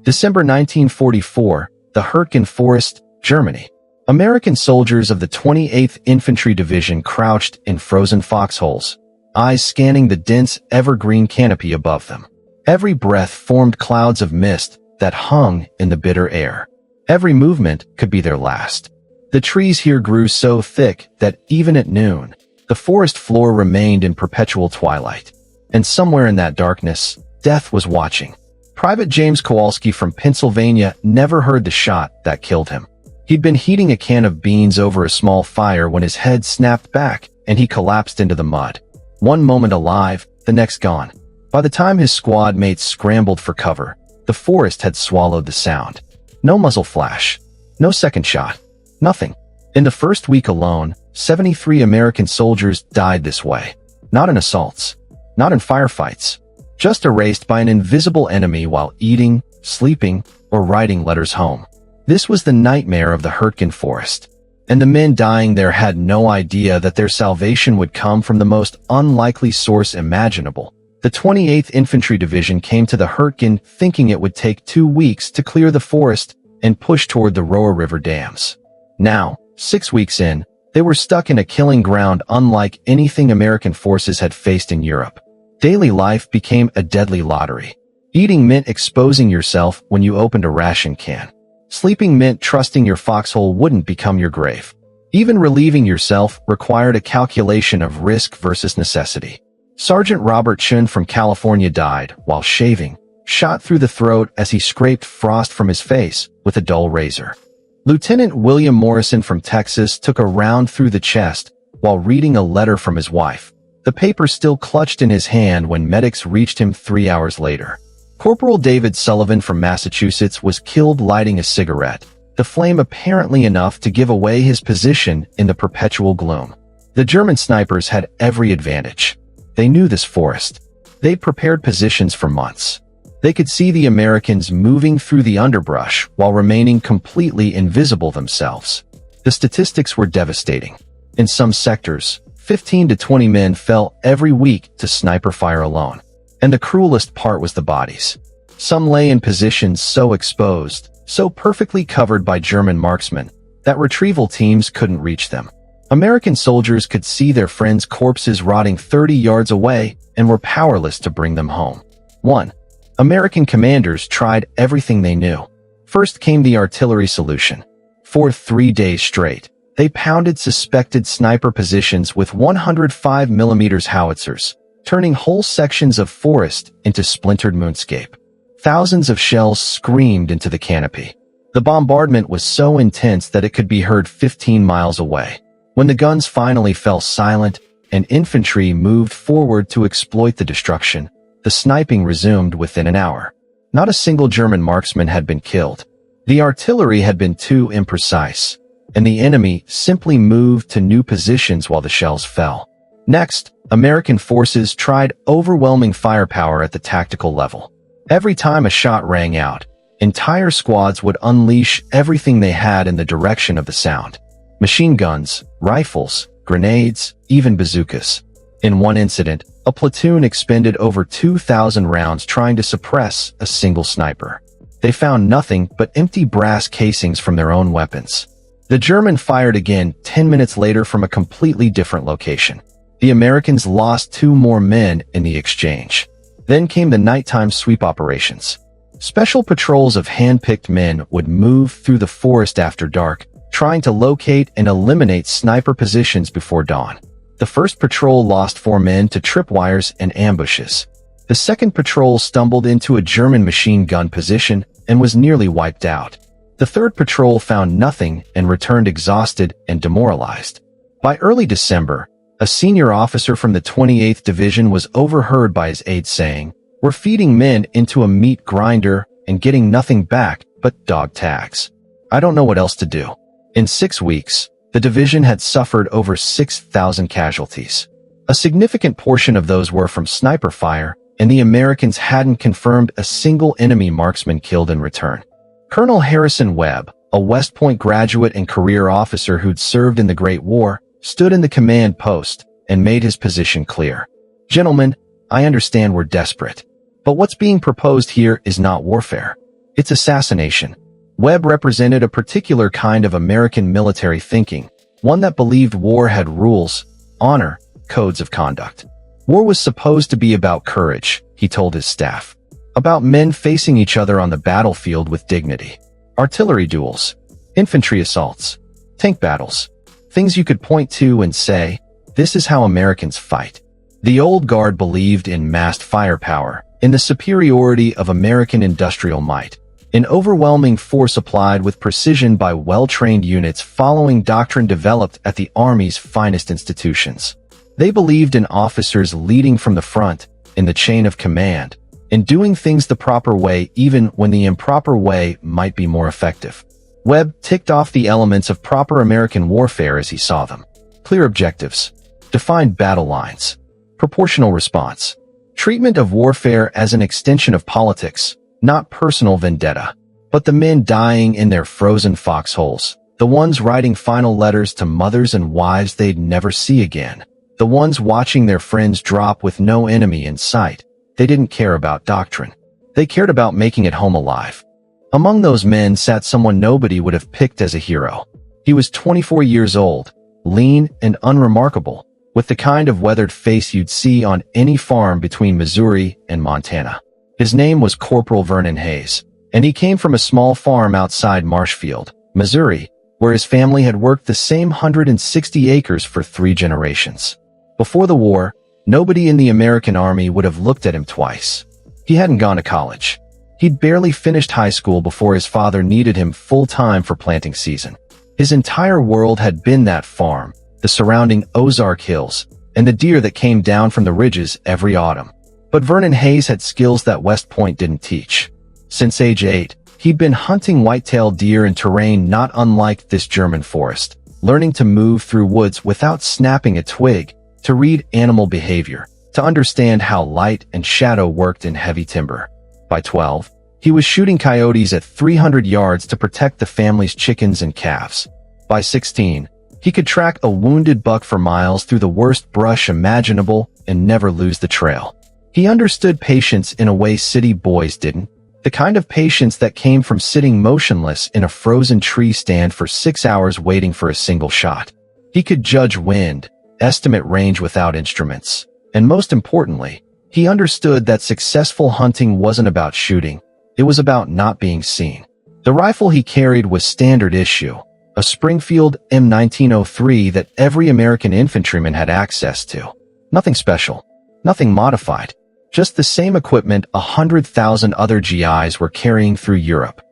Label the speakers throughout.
Speaker 1: December 1944, the Hürtgen Forest, Germany. American soldiers of the 28th Infantry Division crouched in frozen foxholes, eyes scanning the dense evergreen canopy above them. Every breath formed clouds of mist that hung in the bitter air. Every movement could be their last. The trees here grew so thick that even at noon, the forest floor remained in perpetual twilight. And somewhere in that darkness, death was watching. Private James Kowalski from Pennsylvania never heard the shot that killed him. He'd been heating a can of beans over a small fire when his head snapped back and he collapsed into the mud. One moment alive, the next gone. By the time his squad mates scrambled for cover, the forest had swallowed the sound. No muzzle flash. No second shot. Nothing. In the first week alone, 73 American soldiers died this way. Not in assaults. Not in firefights. Just erased by an invisible enemy while eating, sleeping, or writing letters home. This was the nightmare of the Hürtgen Forest. And the men dying there had no idea that their salvation would come from the most unlikely source imaginable. The 28th Infantry Division came to the Hürtgen thinking it would take 2 weeks to clear the forest and push toward the Roer River dams. Now, 6 weeks in, they were stuck in a killing ground unlike anything American forces had faced in Europe. Daily life became a deadly lottery. Eating meant exposing yourself when you opened a ration can. Sleeping meant trusting your foxhole wouldn't become your grave. Even relieving yourself required a calculation of risk versus necessity. Sergeant Robert Chun from California died while shaving, shot through the throat as he scraped frost from his face with a dull razor. Lieutenant William Morrison from Texas took a round through the chest while reading a letter from his wife. The paper still clutched in his hand when medics reached him 3 hours later. Corporal David Sullivan from Massachusetts was killed lighting a cigarette, the flame apparently enough to give away his position in the perpetual gloom. The German snipers had every advantage. They knew this forest. They'd prepared positions for months. They could see the Americans moving through the underbrush while remaining completely invisible themselves. The statistics were devastating. In some sectors, 15 to 20 men fell every week to sniper fire alone. And the cruelest part was the bodies. Some lay in positions so exposed, so perfectly covered by German marksmen, that retrieval teams couldn't reach them. American soldiers could see their friends' corpses rotting 30 yards away and were powerless to bring them home. 1. American commanders tried everything they knew. First came the artillery solution. For 3 days straight, they pounded suspected sniper positions with 105 mm howitzers, turning whole sections of forest into splintered moonscape. Thousands of shells screamed into the canopy. The bombardment was so intense that it could be heard 15 miles away. When the guns finally fell silent and infantry moved forward to exploit the destruction, the sniping resumed within an hour. Not a single German marksman had been killed. The artillery had been too imprecise, and the enemy simply moved to new positions while the shells fell. Next, American forces tried overwhelming firepower at the tactical level. Every time a shot rang out, entire squads would unleash everything they had in the direction of the sound. Machine guns, rifles, grenades, even bazookas. In one incident, a platoon expended over 2,000 rounds trying to suppress a single sniper. They found nothing but empty brass casings from their own weapons. The German fired again 10 minutes later from a completely different location. The Americans lost 2 more men in the exchange. Then came the nighttime sweep operations. Special patrols of hand-picked men would move through the forest after dark, trying to locate and eliminate sniper positions before dawn. The first patrol lost 4 men to tripwires and ambushes. The second patrol stumbled into a German machine gun position and was nearly wiped out. The third patrol found nothing and returned exhausted and demoralized. By early December, a senior officer from the 28th Division was overheard by his aides saying, "We're feeding men into a meat grinder and getting nothing back but dog tags. I don't know what else to do." In 6 weeks, the division had suffered over 6,000 casualties. A significant portion of those were from sniper fire, and the Americans hadn't confirmed a single enemy marksman killed in return. Colonel Harrison Webb, a West Point graduate and career officer who'd served in the Great War, stood in the command post and made his position clear. "Gentlemen, I understand we're desperate. But what's being proposed here is not warfare. It's assassination. Webb represented a particular kind of American military thinking, one that believed war had rules, honor, codes of conduct. War was supposed to be about courage, he told his staff. About men facing each other on the battlefield with dignity. Artillery duels, infantry assaults, tank battles. Things you could point to and say, this is how Americans fight. The old guard believed in massed firepower, in the superiority of American industrial might, in overwhelming force applied with precision by well-trained units following doctrine developed at the Army's finest institutions. They believed in officers leading from the front, in the chain of command, in doing things the proper way even when the improper way might be more effective. Webb ticked off the elements of proper American warfare as he saw them. Clear objectives, defined battle lines, proportional response, treatment of warfare as an extension of politics, not personal vendetta, but the men dying in their frozen foxholes, the ones writing final letters to mothers and wives they'd never see again, the ones watching their friends drop with no enemy in sight. They didn't care about doctrine. They cared about making it home alive. Among those men sat someone nobody would have picked as a hero. He was 24 years old, lean and unremarkable, with the kind of weathered face you'd see on any farm between Missouri and Montana. His name was Corporal Vernon Hayes, and he came from a small farm outside Marshfield, Missouri, where his family had worked the same 160 acres for 3 generations. Before the war, nobody in the American Army would have looked at him twice. He hadn't gone to college. He'd barely finished high school before his father needed him full-time for planting season. His entire world had been that farm, the surrounding Ozark hills, and the deer that came down from the ridges every autumn. But Vernon Hayes had skills that West Point didn't teach. Since age 8, he'd been hunting white-tailed deer in terrain not unlike this German forest, learning to move through woods without snapping a twig, to read animal behavior, to understand how light and shadow worked in heavy timber. By 12, he was shooting coyotes at 300 yards to protect the family's chickens and calves. By 16, he could track a wounded buck for miles through the worst brush imaginable and never lose the trail. He understood patience in a way city boys didn't, the kind of patience that came from sitting motionless in a frozen tree stand for 6 hours waiting for a single shot. He could judge wind, estimate range without instruments, and most importantly, he understood that successful hunting wasn't about shooting, it was about not being seen. The rifle he carried was standard issue, a Springfield M1903 that every American infantryman had access to. Nothing special, nothing modified, just the same equipment 100,000 other GIs were carrying through Europe.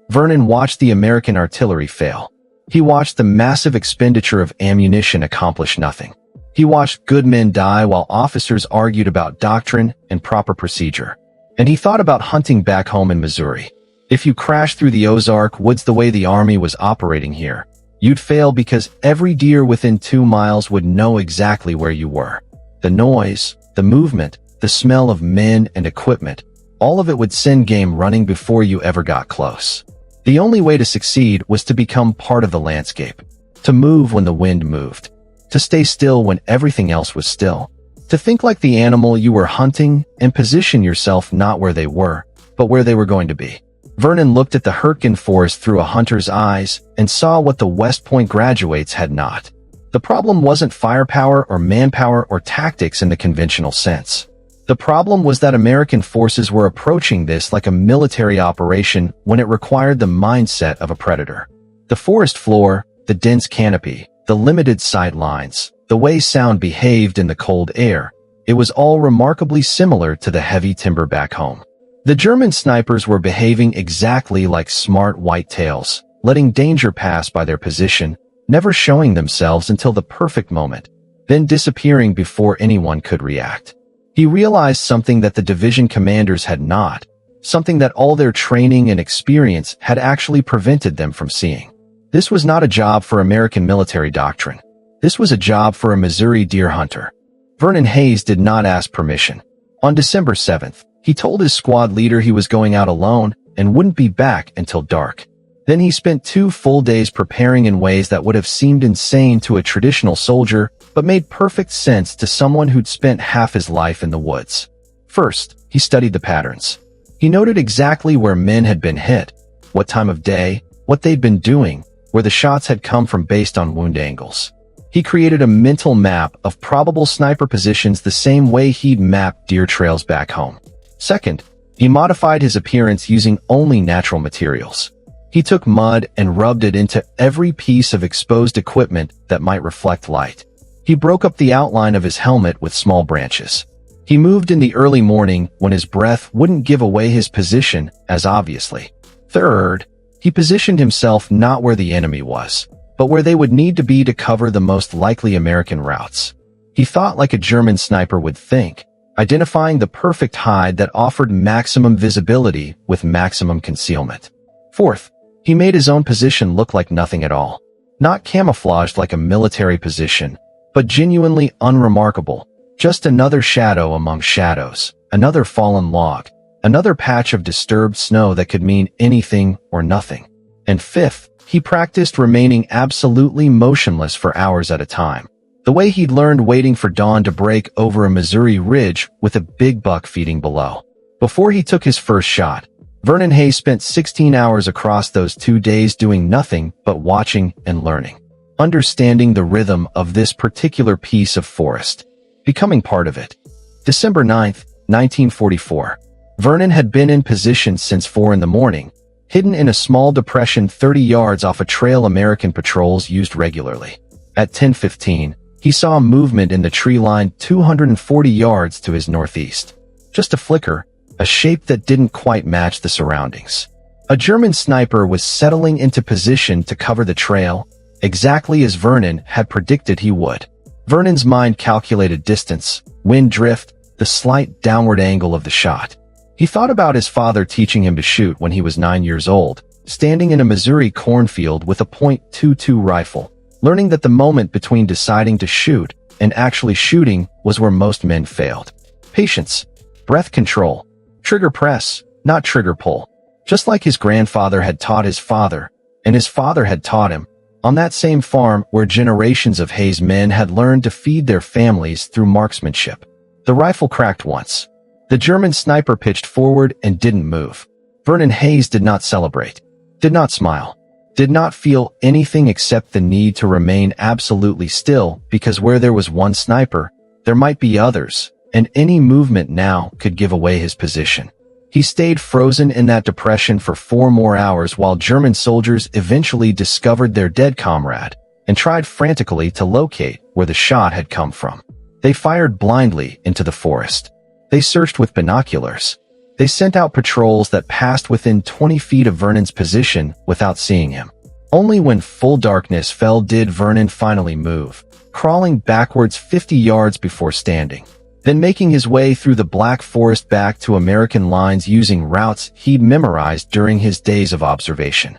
Speaker 1: Vernon watched the American artillery fail. He watched the massive expenditure of ammunition accomplish nothing. He watched good men die while officers argued about doctrine and proper procedure. And he thought about hunting back home in Missouri. If you crashed through the Ozark woods the way the Army was operating here, you'd fail because every deer within 2 miles would know exactly where you were. The noise, the movement, the smell of men and equipment, all of it would send game running before you ever got close. The only way to succeed was to become part of the landscape, to move when the wind moved, to stay still when everything else was still, to think like the animal you were hunting and position yourself not where they were, but where they were going to be. Vernon looked at the Hürtgen Forest through a hunter's eyes and saw what the West Point graduates had not. The problem wasn't firepower or manpower or tactics in the conventional sense. The problem was that American forces were approaching this like a military operation when it required the mindset of a predator. The forest floor, the dense canopy, the limited sight lines, the way sound behaved in the cold air, it was all remarkably similar to the heavy timber back home. The German snipers were behaving exactly like smart white-tails, letting danger pass by their position, never showing themselves until the perfect moment, then disappearing before anyone could react. He realized something that the division commanders had not, something that all their training and experience had actually prevented them from seeing. This was not a job for American military doctrine. This was a job for a Missouri deer hunter. Vernon Hayes did not ask permission. On December 7th, he told his squad leader he was going out alone and wouldn't be back until dark. Then he spent 2 full days preparing in ways that would have seemed insane to a traditional soldier, but made perfect sense to someone who'd spent half his life in the woods. First, he studied the patterns. He noted exactly where men had been hit, what time of day, what they'd been doing, where the shots had come from based on wound angles. He created a mental map of probable sniper positions the same way he'd mapped deer trails back home. Second, he modified his appearance using only natural materials. He took mud and rubbed it into every piece of exposed equipment that might reflect light. He broke up the outline of his helmet with small branches. He moved in the early morning when his breath wouldn't give away his position as obviously. Third, he positioned himself not where the enemy was, but where they would need to be to cover the most likely American routes. He thought like a German sniper would think, identifying the perfect hide that offered maximum visibility with maximum concealment. Fourth, he made his own position look like nothing at all. Not camouflaged like a military position, but genuinely unremarkable. Just another shadow among shadows, another fallen log, another patch of disturbed snow that could mean anything or nothing. And fifth, he practiced remaining absolutely motionless for hours at a time, the way he'd learned waiting for dawn to break over a Missouri ridge with a big buck feeding below. Before he took his first shot, Vernon Hayes spent 16 hours across those 2 days doing nothing but watching and learning, understanding the rhythm of this particular piece of forest, becoming part of it. December 9, 1944. Vernon had been in position since 4 in the morning, hidden in a small depression 30 yards off a trail American patrols used regularly. At 10:15, he saw a movement in the tree line 240 yards to his northeast. Just a flicker, a shape that didn't quite match the surroundings. A German sniper was settling into position to cover the trail, exactly as Vernon had predicted he would. Vernon's mind calculated distance, wind drift, the slight downward angle of the shot. He thought about his father teaching him to shoot when he was 9 years old, standing in a Missouri cornfield with a .22 rifle, learning that the moment between deciding to shoot and actually shooting was where most men failed. Patience, breath control, trigger press, not trigger pull. Just like his grandfather had taught his father, and his father had taught him, on that same farm where generations of Hayes men had learned to feed their families through marksmanship. The rifle cracked once. The German sniper pitched forward and didn't move. Vernon Hayes did not celebrate, did not smile, did not feel anything except the need to remain absolutely still, because where there was one sniper, there might be others, and any movement now could give away his position. He stayed frozen in that depression for 4 more hours while German soldiers eventually discovered their dead comrade and tried frantically to locate where the shot had come from. They fired blindly into the forest. They searched with binoculars. They sent out patrols that passed within 20 feet of Vernon's position without seeing him. Only when full darkness fell did Vernon finally move, crawling backwards 50 yards before standing, then making his way through the black forest back to American lines using routes he'd memorized during his days of observation.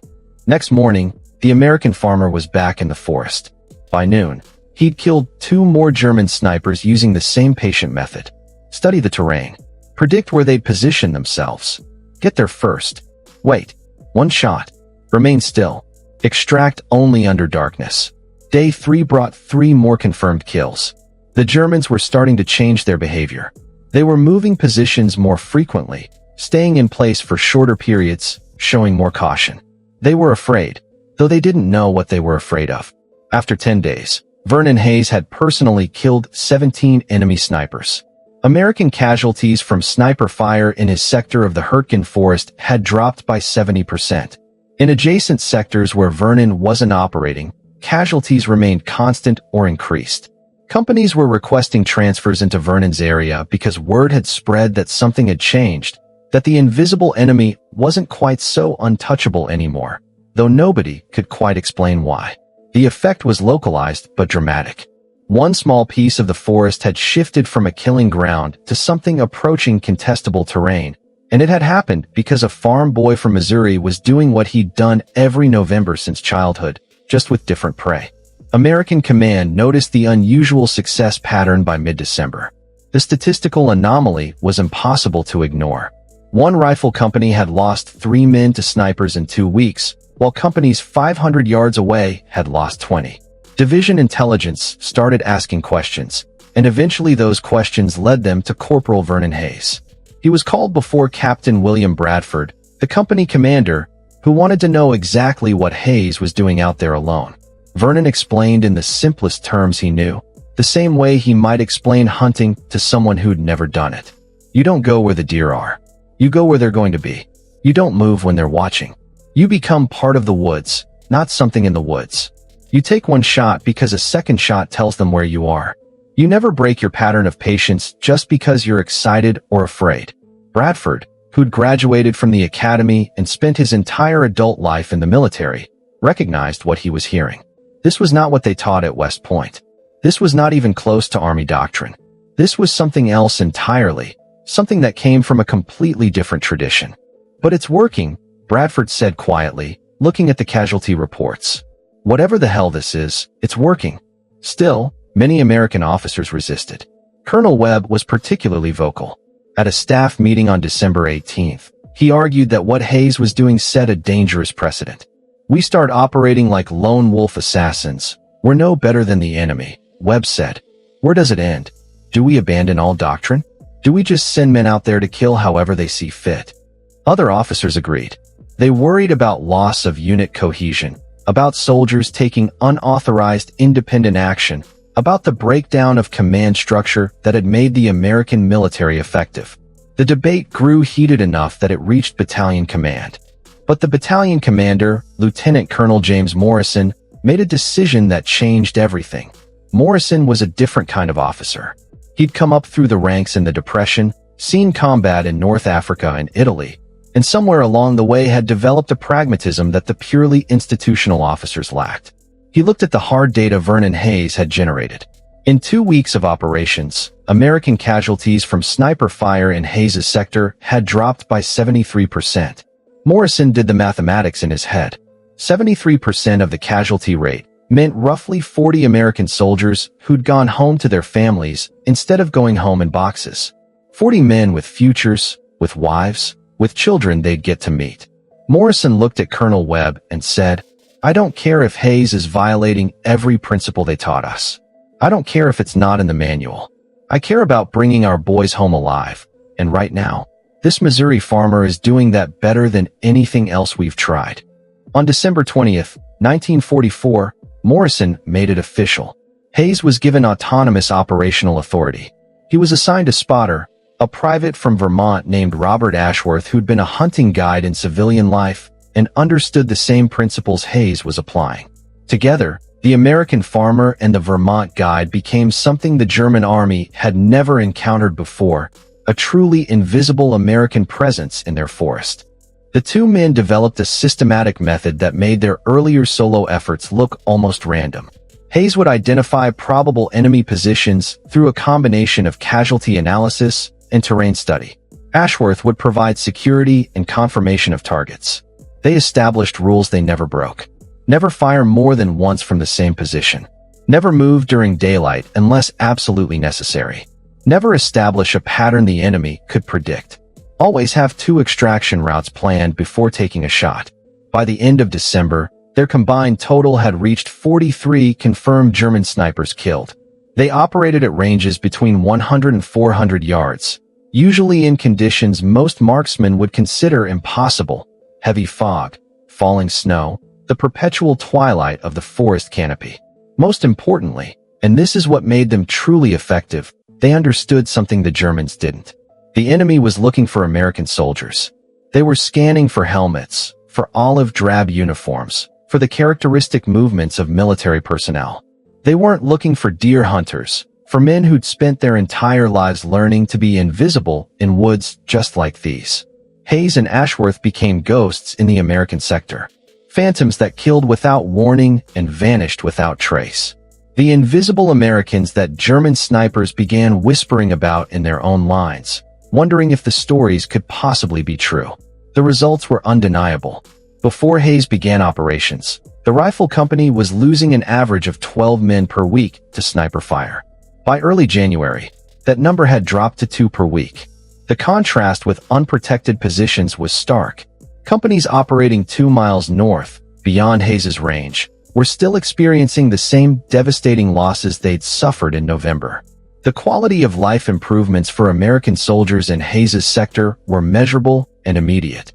Speaker 1: Next morning, the American farmer was back in the forest. By noon, he'd killed 2 more German snipers using the same patient method. Study the terrain. Predict where they'd position themselves. Get there first. Wait. 1 shot. Remain still. Extract only under darkness. Day 3 brought 3 more confirmed kills. The Germans were starting to change their behavior. They were moving positions more frequently, staying in place for shorter periods, showing more caution. They were afraid, though they didn't know what they were afraid of. After 10 days, Vernon Hayes had personally killed 17 enemy snipers. American casualties from sniper fire in his sector of the Hürtgen Forest had dropped by 70%. In adjacent sectors where Vernon wasn't operating, casualties remained constant or increased. Companies were requesting transfers into Vernon's area because word had spread that something had changed, that the invisible enemy wasn't quite so untouchable anymore, though nobody could quite explain why. The effect was localized but dramatic. One small piece of the forest had shifted from a killing ground to something approaching contestable terrain, and it had happened because a farm boy from Missouri was doing what he'd done every November since childhood, just with different prey. American command noticed the unusual success pattern by mid-December. The statistical anomaly was impossible to ignore. One rifle company had lost 3 men to snipers in 2 weeks, while companies 500 yards away had lost 20. Division intelligence started asking questions, and eventually those questions led them to Corporal Vernon Hayes. He was called before Captain William Bradford, the company commander, who wanted to know exactly what Hayes was doing out there alone. Vernon explained in the simplest terms he knew, the same way he might explain hunting to someone who'd never done it. You don't go where the deer are. You go where they're going to be. You don't move when they're watching. You become part of the woods, not something in the woods. You take one shot because a second shot tells them where you are. You never break your pattern of patience just because you're excited or afraid. Bradford, who'd graduated from the academy and spent his entire adult life in the military, recognized what he was hearing. This was not what they taught at West Point. This was not even close to Army doctrine. This was something else entirely, something that came from a completely different tradition. But it's working, Bradford said quietly, looking at the casualty reports. Whatever the hell this is, it's working. Still, many American officers resisted. Colonel Webb was particularly vocal. At a staff meeting on December 18th, he argued that what Hayes was doing set a dangerous precedent. We start operating like lone wolf assassins. We're no better than the enemy, Webb said. Where does it end? Do we abandon all doctrine? Do we just send men out there to kill however they see fit? Other officers agreed. They worried about loss of unit cohesion, about soldiers taking unauthorized independent action, about the breakdown of command structure that had made the American military effective. The debate grew heated enough that it reached battalion command. But the battalion commander, Lieutenant Colonel James Morrison, made a decision that changed everything. Morrison was a different kind of officer. He'd come up through the ranks in the Depression, seen combat in North Africa and Italy, and somewhere along the way had developed a pragmatism that the purely institutional officers lacked. He looked at the hard data Vernon Hayes had generated. In 2 weeks of operations, American casualties from sniper fire in Hayes' sector had dropped by 73%. Morrison did the mathematics in his head. 73% of the casualty rate meant roughly 40 American soldiers who'd gone home to their families instead of going home in boxes. 40 men with futures, with wives, with children they'd get to meet. Morrison looked at Colonel Webb and said, I don't care if Hayes is violating every principle they taught us. I don't care if it's not in the manual. I care about bringing our boys home alive. And right now, this Missouri farmer is doing that better than anything else we've tried. On December 20th, 1944, Morrison made it official. Hayes was given autonomous operational authority. He was assigned a spotter, a private from Vermont named Robert Ashworth who'd been a hunting guide in civilian life and understood the same principles Hayes was applying. Together, the American farmer and the Vermont guide became something the German army had never encountered before, a truly invisible American presence in their forest. The two men developed a systematic method that made their earlier solo efforts look almost random. Hayes would identify probable enemy positions through a combination of casualty analysis and terrain study. Ashworth would provide security and confirmation of targets. They established rules they never broke. Never fire more than once from the same position. Never move during daylight unless absolutely necessary. Never establish a pattern the enemy could predict. Always have 2 extraction routes planned before taking a shot. By the end of December, their combined total had reached 43 confirmed German snipers killed. They operated at ranges between 100 and 400 yards, usually in conditions most marksmen would consider impossible: heavy fog, falling snow, the perpetual twilight of the forest canopy. Most importantly, and this is what made them truly effective, they understood something the Germans didn't. The enemy was looking for American soldiers. They were scanning for helmets, for olive drab uniforms, for the characteristic movements of military personnel. They weren't looking for deer hunters, for men who'd spent their entire lives learning to be invisible in woods just like these. Hayes and Ashworth became ghosts in the American sector. Phantoms that killed without warning and vanished without trace. The invisible Americans that German snipers began whispering about in their own lines, wondering if the stories could possibly be true. The results were undeniable. Before Hayes began operations, the rifle company was losing an average of 12 men per week to sniper fire. By early January, that number had dropped to 2 per week. The contrast with unprotected positions was stark. Companies operating 2 miles north, beyond Hayes' range, were still experiencing the same devastating losses they'd suffered in November. The quality of life improvements for American soldiers in Hayes's sector were measurable and immediate.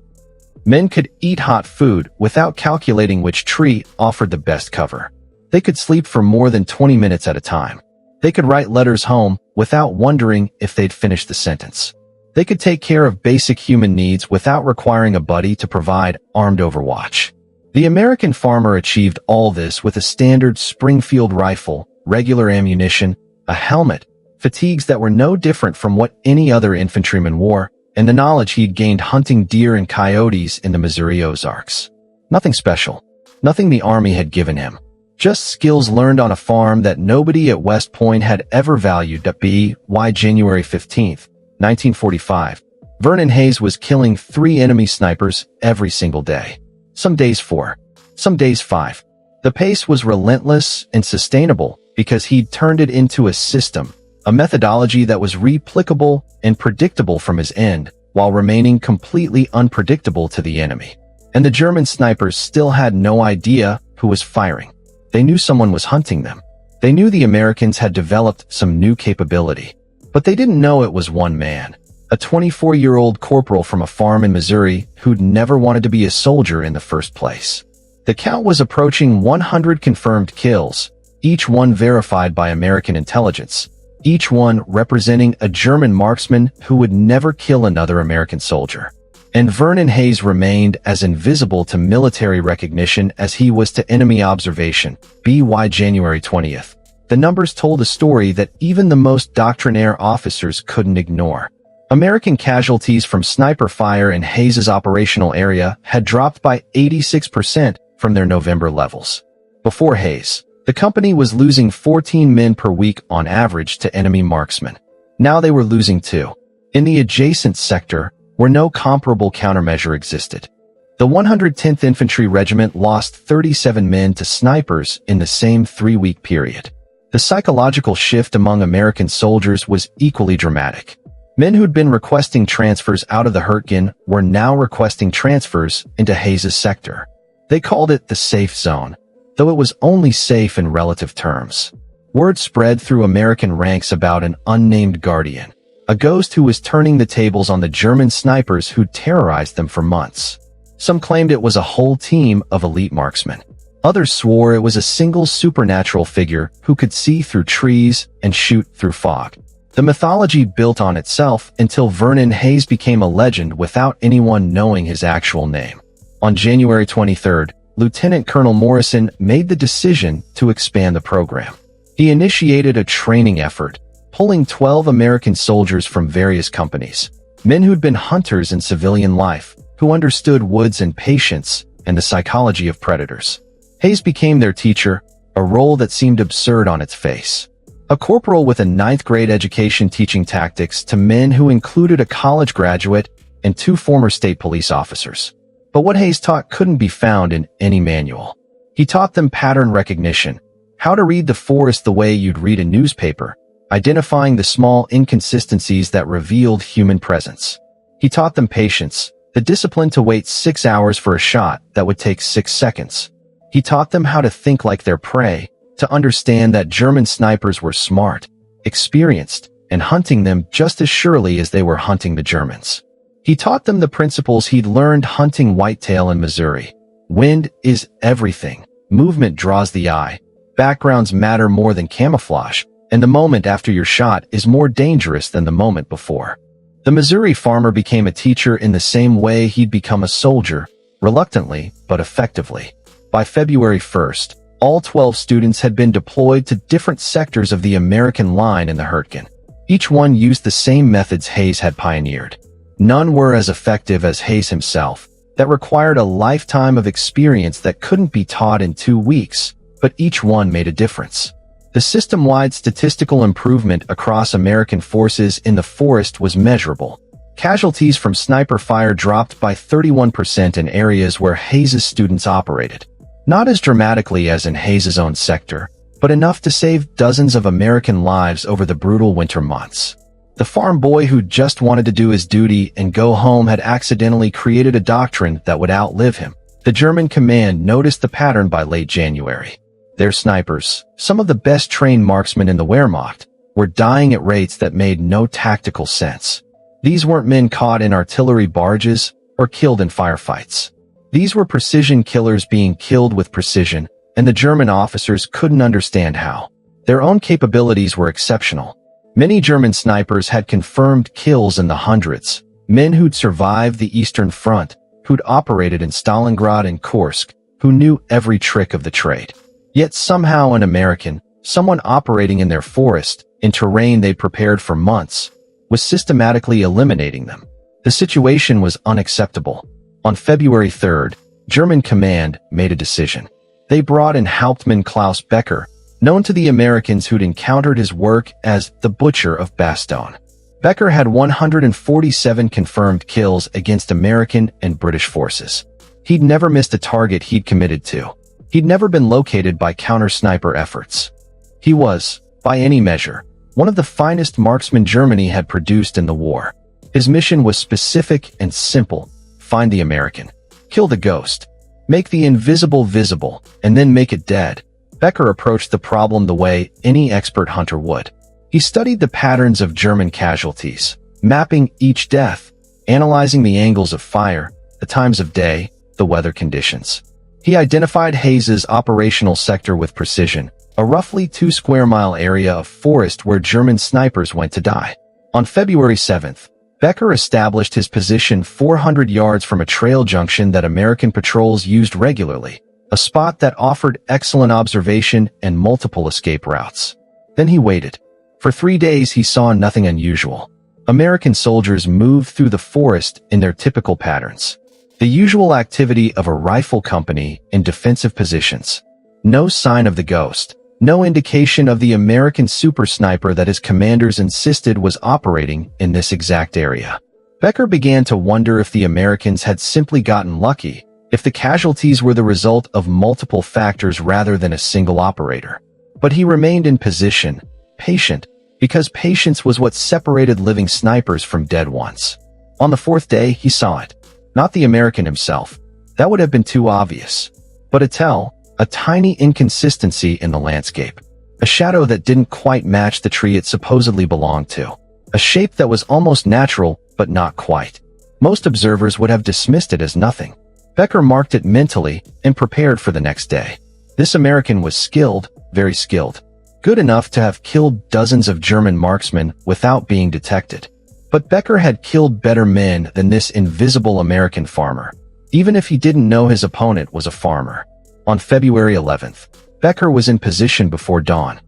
Speaker 1: Men could eat hot food without calculating which tree offered the best cover. They could sleep for more than 20 minutes at a time. They could write letters home without wondering if they'd finish the sentence. They could take care of basic human needs without requiring a buddy to provide armed overwatch. The American farmer achieved all this with a standard Springfield rifle, regular ammunition, a helmet, fatigues that were no different from what any other infantryman wore, and the knowledge he'd gained hunting deer and coyotes in the Missouri Ozarks. Nothing special. Nothing the Army had given him. Just skills learned on a farm that nobody at West Point had ever valued. WWII January 15, 1945. Vernon Hayes was killing 3 enemy snipers every single day. Some days 4. Some days 5. The pace was relentless and sustainable because he'd turned it into a system, a methodology that was replicable and predictable from his end, while remaining completely unpredictable to the enemy. And the German snipers still had no idea who was firing. They knew someone was hunting them. They knew the Americans had developed some new capability. But they didn't know it was one man, a 24-year-old corporal from a farm in Missouri who'd never wanted to be a soldier in the first place. The count was approaching 100 confirmed kills, each one verified by American intelligence, each one representing a German marksman who would never kill another American soldier. And Vernon Hayes remained as invisible to military recognition as he was to enemy observation. WWII January 20th. The numbers told a story that even the most doctrinaire officers couldn't ignore. American casualties from sniper fire in Hayes's operational area had dropped by 86% from their November levels. Before Hayes, the company was losing 14 men per week on average to enemy marksmen. Now they were losing 2. In the adjacent sector, where no comparable countermeasure existed. The 110th Infantry Regiment lost 37 men to snipers in the same 3-week period. The psychological shift among American soldiers was equally dramatic. Men who'd been requesting transfers out of the Hürtgen were now requesting transfers into Hayes's sector. They called it the safe zone, though it was only safe in relative terms. Word spread through American ranks about an unnamed guardian, a ghost who was turning the tables on the German snipers who'd terrorized them for months. Some claimed it was a whole team of elite marksmen. Others swore it was a single supernatural figure who could see through trees and shoot through fog. The mythology built on itself until Vernon Hayes became a legend without anyone knowing his actual name. On January 23rd, Lieutenant Colonel Morrison made the decision to expand the program. He initiated a training effort, pulling 12 American soldiers from various companies, men who'd been hunters in civilian life, who understood woods and patience and the psychology of predators. Hayes became their teacher, a role that seemed absurd on its face. A corporal with a 9th-grade education teaching tactics to men who included a college graduate and 2 former state police officers. But what Hayes taught couldn't be found in any manual. He taught them pattern recognition, how to read the forest the way you'd read a newspaper, identifying the small inconsistencies that revealed human presence. He taught them patience, the discipline to wait 6 hours for a shot that would take 6 seconds. He taught them how to think like their prey, to understand that German snipers were smart, experienced, and hunting them just as surely as they were hunting the Germans. He taught them the principles he'd learned hunting whitetail in Missouri. Wind is everything. Movement draws the eye. Backgrounds matter more than camouflage, and the moment after your shot is more dangerous than the moment before. The Missouri farmer became a teacher in the same way he'd become a soldier, reluctantly but effectively. By February 1st, all 12 students had been deployed to different sectors of the American line in the Hürtgen. Each one used the same methods Hayes had pioneered. None were as effective as Hayes himself, that required a lifetime of experience that couldn't be taught in 2 weeks, but each one made a difference. The system-wide statistical improvement across American forces in the forest was measurable. Casualties from sniper fire dropped by 31% in areas where Hayes's students operated. Not as dramatically as in Hayes's own sector, but enough to save dozens of American lives over the brutal winter months. The farm boy who just wanted to do his duty and go home had accidentally created a doctrine that would outlive him. The German command noticed the pattern by late January. Their snipers, some of the best trained marksmen in the Wehrmacht, were dying at rates that made no tactical sense. These weren't men caught in artillery barrages or killed in firefights. These were precision killers being killed with precision, and the German officers couldn't understand how. Their own capabilities were exceptional. Many German snipers had confirmed kills in the hundreds, men who'd survived the Eastern Front, who'd operated in Stalingrad and Kursk, who knew every trick of the trade. Yet somehow an American, someone operating in their forest, in terrain they'd prepared for months, was systematically eliminating them. The situation was unacceptable. On February 3rd, German command made a decision. They brought in Hauptmann Klaus Becker, known to the Americans who'd encountered his work as the Butcher of Bastogne. Becker had 147 confirmed kills against American and British forces. He'd never missed a target he'd committed to. He'd never been located by counter-sniper efforts. He was, by any measure, one of the finest marksmen Germany had produced in the war. His mission was specific and simple: find the American, kill the ghost, make the invisible visible, and then make it dead. Becker approached the problem the way any expert hunter would. He studied the patterns of German casualties, mapping each death, analyzing the angles of fire, the times of day, the weather conditions. He identified Hayes's operational sector with precision, a roughly 2-square-mile area of forest where German snipers went to die. On February 7th, Becker established his position 400 yards from a trail junction that American patrols used regularly, a spot that offered excellent observation and multiple escape routes. Then he waited. For 3 days he saw nothing unusual. American soldiers moved through the forest in their typical patterns. The usual activity of a rifle company in defensive positions. No sign of the ghost. No indication of the American super sniper that his commanders insisted was operating in this exact area. Becker began to wonder if the Americans had simply gotten lucky, if the casualties were the result of multiple factors rather than a single operator. But he remained in position, patient, because patience was what separated living snipers from dead ones. On the 4th day, he saw it. Not the American himself. That would have been too obvious. But a tiny inconsistency in the landscape. A shadow that didn't quite match the tree it supposedly belonged to. A shape that was almost natural, but not quite. Most observers would have dismissed it as nothing. Becker marked it mentally and prepared for the next day. This American was skilled, very skilled. Good enough to have killed dozens of German marksmen without being detected. But Becker had killed better men than this invisible American farmer, even if he didn't know his opponent was a farmer. On February 11th, Becker was in position before dawn.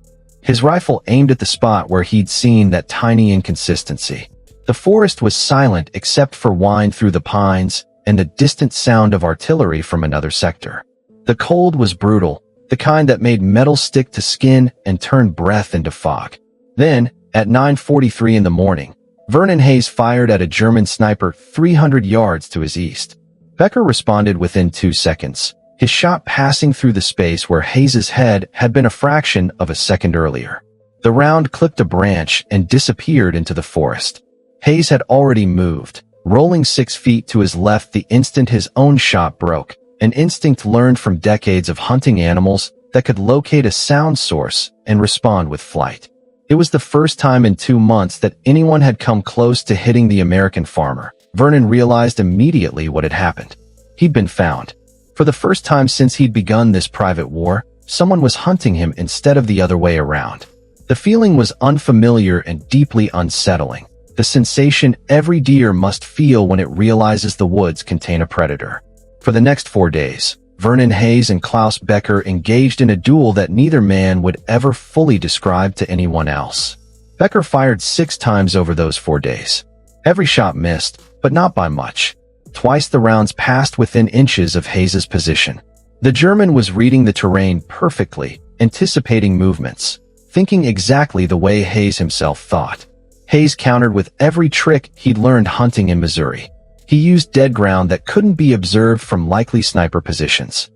Speaker 1: His rifle aimed at the spot where he'd seen that tiny inconsistency. The forest was silent except for whine through the pines and the distant sound of artillery from another sector. The cold was brutal, the kind that made metal stick to skin and turned breath into fog. Then, at 9:43 in the morning, Vernon Hayes fired at a German sniper 300 yards to his east. Becker responded within 2 seconds, his shot passing through the space where Hayes's head had been a fraction of a second earlier. The round clipped a branch and disappeared into the forest. Hayes had already moved, rolling 6 feet to his left the instant his own shot broke, an instinct learned from decades of hunting animals that could locate a sound source and respond with flight. It was the first time in 2 months that anyone had come close to hitting the American farmer. Vernon realized immediately what had happened. He'd been found. For the first time since he'd begun this private war, someone was hunting him instead of the other way around. The feeling was unfamiliar and deeply unsettling. The sensation every deer must feel when it realizes the woods contain a predator. For the next 4 days, Vernon Hayes and Klaus Becker engaged in a duel that neither man would ever fully describe to anyone else. Becker fired 6 times over those 4 days. Every shot missed, but not by much. Twice the rounds passed within inches of Hayes's position. The German was reading the terrain perfectly, anticipating movements, thinking exactly the way Hayes himself thought. Hayes countered with every trick he'd learned hunting in Missouri. He used dead ground that couldn't be observed from likely sniper positions.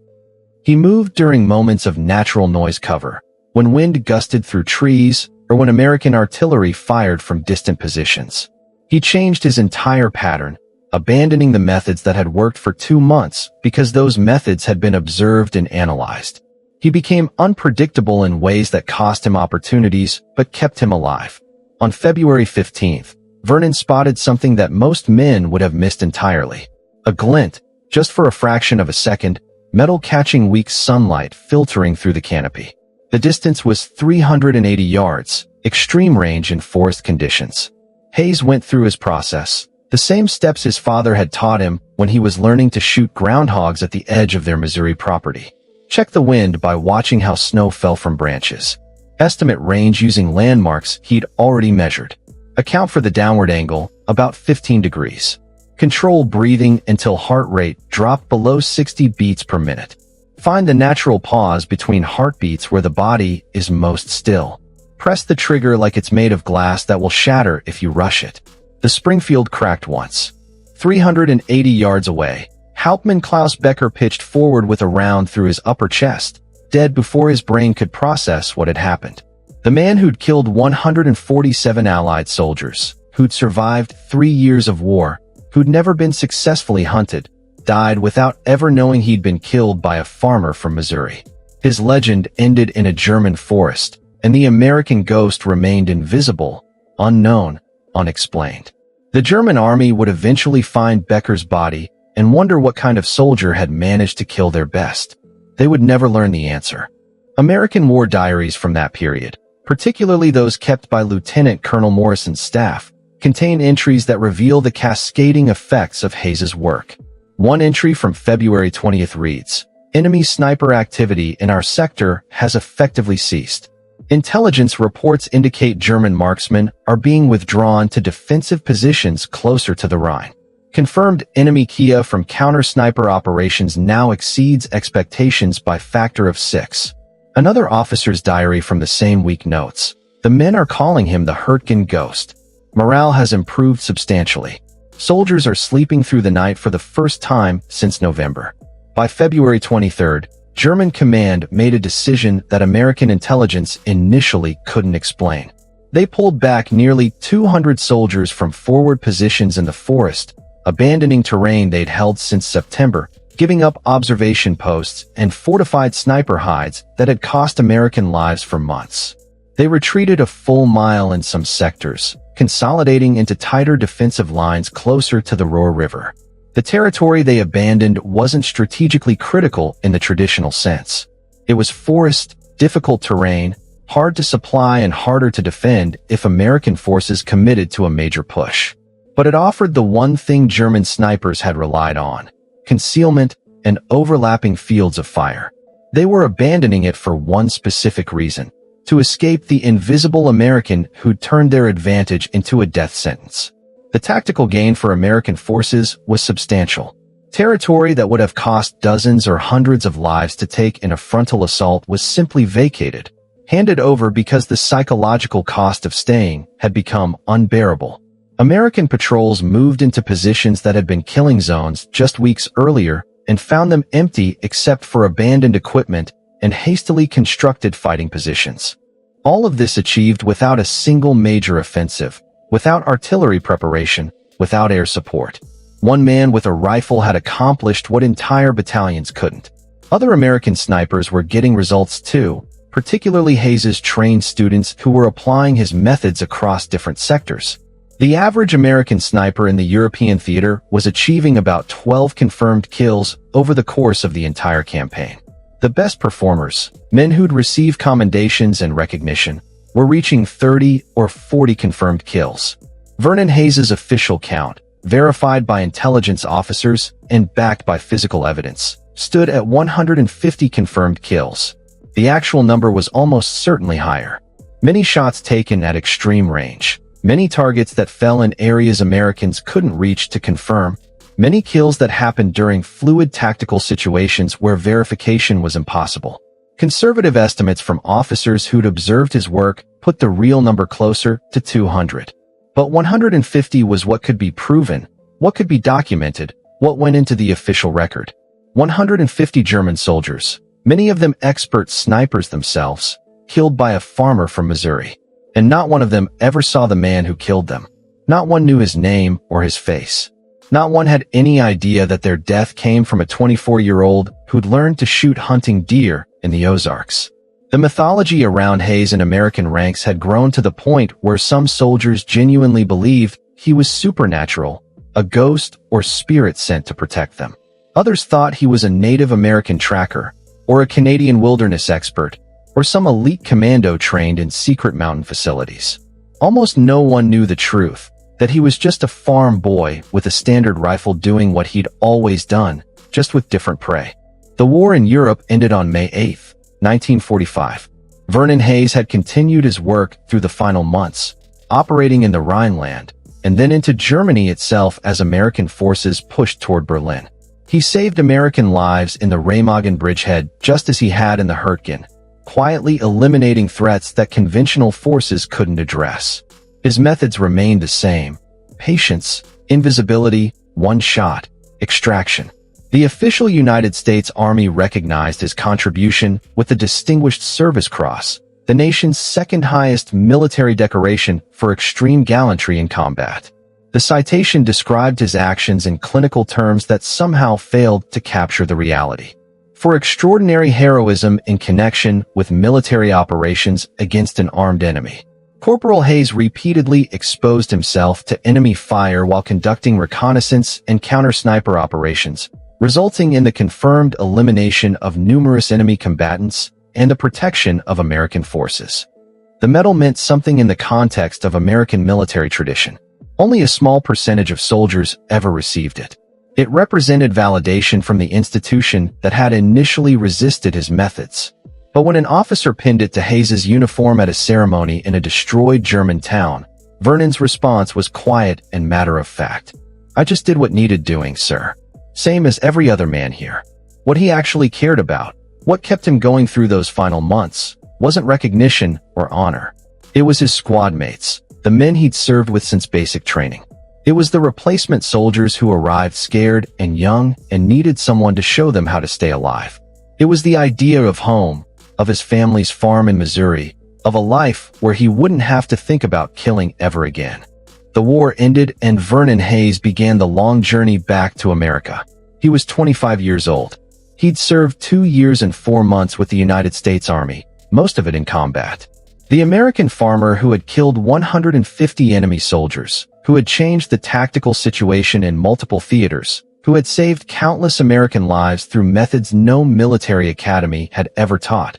Speaker 1: He moved during moments of natural noise cover, when wind gusted through trees, or when American artillery fired from distant positions. He changed his entire pattern, abandoning the methods that had worked for 2 months because those methods had been observed and analyzed. He became unpredictable in ways that cost him opportunities but kept him alive. On February 15th, Vernon spotted something that most men would have missed entirely. A glint, just for a fraction of a second, metal catching weak sunlight filtering through the canopy. The distance was 380 yards, extreme range in forest conditions. Hayes went through his process, the same steps his father had taught him when he was learning to shoot groundhogs at the edge of their Missouri property. Check the wind by watching how snow fell from branches. Estimate range using landmarks he'd already measured. Account for the downward angle, about 15 degrees. Control breathing until heart rate dropped below 60 beats per minute. Find the natural pause between heartbeats where the body is most still. Press the trigger like it's made of glass that will shatter if you rush it. The Springfield cracked once. 380 yards away, Hauptmann Klaus Becker pitched forward with a round through his upper chest, dead before his brain could process what had happened. The man who'd killed 147 Allied soldiers, who'd survived 3 years of war, who'd never been successfully hunted, died without ever knowing he'd been killed by a farmer from Missouri. His legend ended in a German forest, and the American ghost remained invisible, unknown, unexplained. The German army would eventually find Becker's body and wonder what kind of soldier had managed to kill their best. They would never learn the answer. American war diaries from that period, particularly those kept by Lieutenant Colonel Morrison's staff, contain entries that reveal the cascading effects of Hayes's work. One entry from February 20th reads, "Enemy sniper activity in our sector has effectively ceased. Intelligence reports indicate German marksmen are being withdrawn to defensive positions closer to the Rhine. Confirmed enemy Kia from counter-sniper operations now exceeds expectations by factor of 6. Another officer's diary from the same week notes, "The men are calling him the Hürtgen ghost. Morale has improved substantially. Soldiers are sleeping through the night for the first time since November." By February 23rd, German command made a decision that American intelligence initially couldn't explain. They pulled back nearly 200 soldiers from forward positions in the forest, abandoning terrain they'd held since September, giving up observation posts and fortified sniper hides that had cost American lives for months. They retreated a full mile in some sectors, consolidating into tighter defensive lines closer to the Roer River. The territory they abandoned wasn't strategically critical in the traditional sense. It was forest, difficult terrain, hard to supply and harder to defend if American forces committed to a major push. But it offered the one thing German snipers had relied on: concealment and overlapping fields of fire. They were abandoning it for one specific reason: to escape the invisible American who'd turned their advantage into a death sentence. The tactical gain for American forces was substantial. Territory that would have cost dozens or hundreds of lives to take in a frontal assault was simply vacated, handed over because the psychological cost of staying had become unbearable. American patrols moved into positions that had been killing zones just weeks earlier and found them empty except for abandoned equipment and hastily constructed fighting positions. All of this achieved without a single major offensive, without artillery preparation, without air support. One man with a rifle had accomplished what entire battalions couldn't. Other American snipers were getting results too, particularly Hayes's trained students who were applying his methods across different sectors. The average American sniper in the European theater was achieving about 12 confirmed kills over the course of the entire campaign. The best performers, men who'd received commendations and recognition, were reaching 30 or 40 confirmed kills. Vernon Hayes's official count, verified by intelligence officers and backed by physical evidence, stood at 150 confirmed kills. The actual number was almost certainly higher. Many shots taken at extreme range, many targets that fell in areas Americans couldn't reach to confirm, many kills that happened during fluid tactical situations where verification was impossible. Conservative estimates from officers who'd observed his work put the real number closer to 200. But 150 was what could be proven, what could be documented, what went into the official record. 150 German soldiers, many of them expert snipers themselves, killed by a farmer from Missouri. And not one of them ever saw the man who killed them. Not one knew his name or his face. Not one had any idea that their death came from a 24-year-old who'd learned to shoot hunting deer in the Ozarks. The mythology around Hayes in American ranks had grown to the point where some soldiers genuinely believed he was supernatural, a ghost or spirit sent to protect them. Others thought he was a Native American tracker, or a Canadian wilderness expert, or some elite commando trained in secret mountain facilities. Almost no one knew the truth, that he was just a farm boy with a standard rifle doing what he'd always done, just with different prey. The war in Europe ended on May 8, 1945. Vernon Hayes had continued his work through the final months, operating in the Rhineland, and then into Germany itself as American forces pushed toward Berlin. He saved American lives in the Remagen bridgehead just as he had in the Hürtgen, quietly eliminating threats that conventional forces couldn't address. His methods remained the same: patience, invisibility, one shot, extraction. The official United States Army recognized his contribution with the Distinguished Service Cross, the nation's second highest military decoration for extreme gallantry in combat. The citation described his actions in clinical terms that somehow failed to capture the reality. For extraordinary heroism in connection with military operations against an armed enemy, Corporal Hayes repeatedly exposed himself to enemy fire while conducting reconnaissance and counter-sniper operations, resulting in the confirmed elimination of numerous enemy combatants and the protection of American forces. The medal meant something in the context of American military tradition. Only a small percentage of soldiers ever received it. It represented validation from the institution that had initially resisted his methods. But when an officer pinned it to Hayes's uniform at a ceremony in a destroyed German town, Vernon's response was quiet and matter-of-fact. "I just did what needed doing, sir. Same as every other man here." What he actually cared about, what kept him going through those final months, wasn't recognition or honor. It was his squad mates, the men he'd served with since basic training. It was the replacement soldiers who arrived scared and young and needed someone to show them how to stay alive. It was the idea of home, of his family's farm in Missouri, of a life where he wouldn't have to think about killing ever again. The war ended and Vernon Hayes began the long journey back to America. He was 25 years old. He'd served 2 years and 4 months with the United States Army, most of it in combat. The American farmer who had killed 150 enemy soldiers, who had changed the tactical situation in multiple theaters, who had saved countless American lives through methods no military academy had ever taught,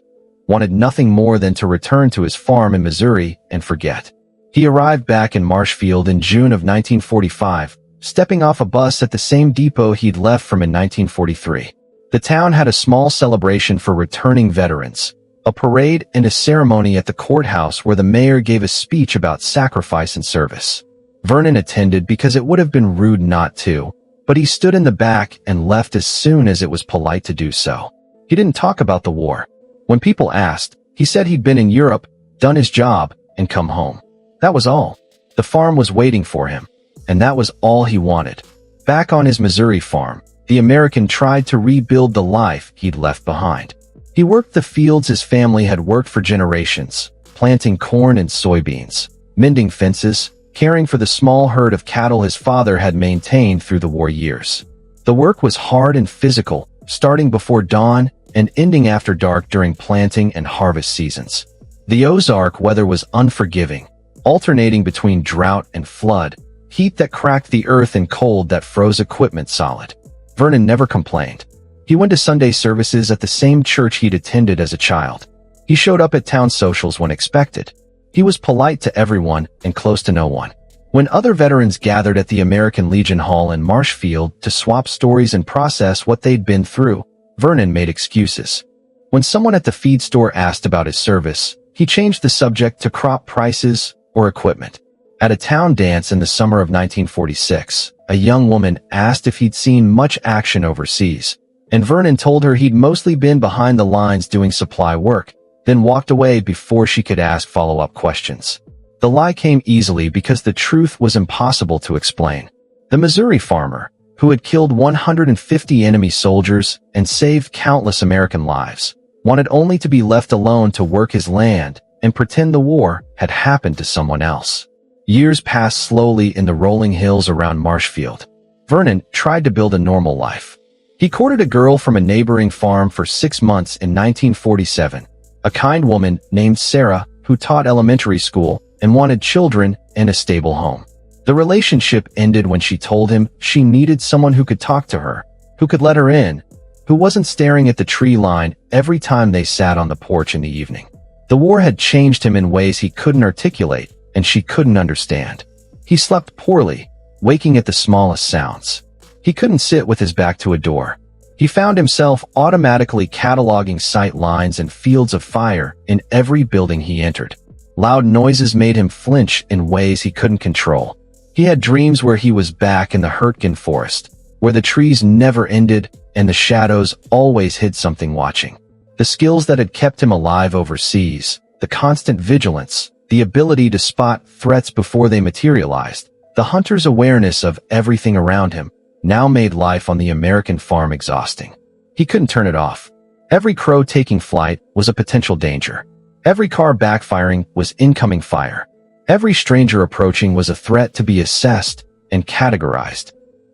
Speaker 1: wanted nothing more than to return to his farm in Missouri and forget. He arrived back in Marshfield in June of 1945, stepping off a bus at the same depot he'd left from in 1943. The town had a small celebration for returning veterans, a parade and a ceremony at the courthouse where the mayor gave a speech about sacrifice and service. Vernon attended because it would have been rude not to, but he stood in the back and left as soon as it was polite to do so. He didn't talk about the war. When people asked, he said he'd been in Europe, done his job, and come home. That was all. The farm was waiting for him, and that was all he wanted. Back on his Missouri farm, the American tried to rebuild the life he'd left behind. He worked the fields his family had worked for generations, planting corn and soybeans, mending fences, caring for the small herd of cattle his father had maintained through the war years. The work was hard and physical, starting before dawn and ending after dark during planting and harvest seasons. The Ozark weather was unforgiving, alternating between drought and flood, heat that cracked the earth and cold that froze equipment solid. Vernon never complained. He went to Sunday services at the same church he'd attended as a child. He showed up at town socials when expected. He was polite to everyone and close to no one. When other veterans gathered at the American Legion Hall in Marshfield to swap stories and process what they'd been through, Vernon made excuses. When someone at the feed store asked about his service, he changed the subject to crop prices or equipment. At a town dance in the summer of 1946, a young woman asked if he'd seen much action overseas, and Vernon told her he'd mostly been behind the lines doing supply work, then walked away before she could ask follow-up questions. The lie came easily because the truth was impossible to explain. The Missouri farmer, who had killed 150 enemy soldiers and saved countless American lives, wanted only to be left alone to work his land and pretend the war had happened to someone else. Years passed slowly in the rolling hills around Marshfield. Vernon tried to build a normal life. He courted a girl from a neighboring farm for 6 months in 1947, a kind woman named Sarah who taught elementary school and wanted children and a stable home. The relationship ended when she told him she needed someone who could talk to her, who could let her in, who wasn't staring at the tree line every time they sat on the porch in the evening. The war had changed him in ways he couldn't articulate and she couldn't understand. He slept poorly, waking at the smallest sounds. He couldn't sit with his back to a door. He found himself automatically cataloging sight lines and fields of fire in every building he entered. Loud noises made him flinch in ways he couldn't control. He had dreams where he was back in the Hürtgen Forest, where the trees never ended and the shadows always hid something watching. The skills that had kept him alive overseas, the constant vigilance, the ability to spot threats before they materialized, the hunter's awareness of everything around him, now made life on the American farm exhausting. He couldn't turn it off. Every crow taking flight was a potential danger. Every car backfiring was incoming fire. Every stranger approaching was a threat to be assessed and categorized.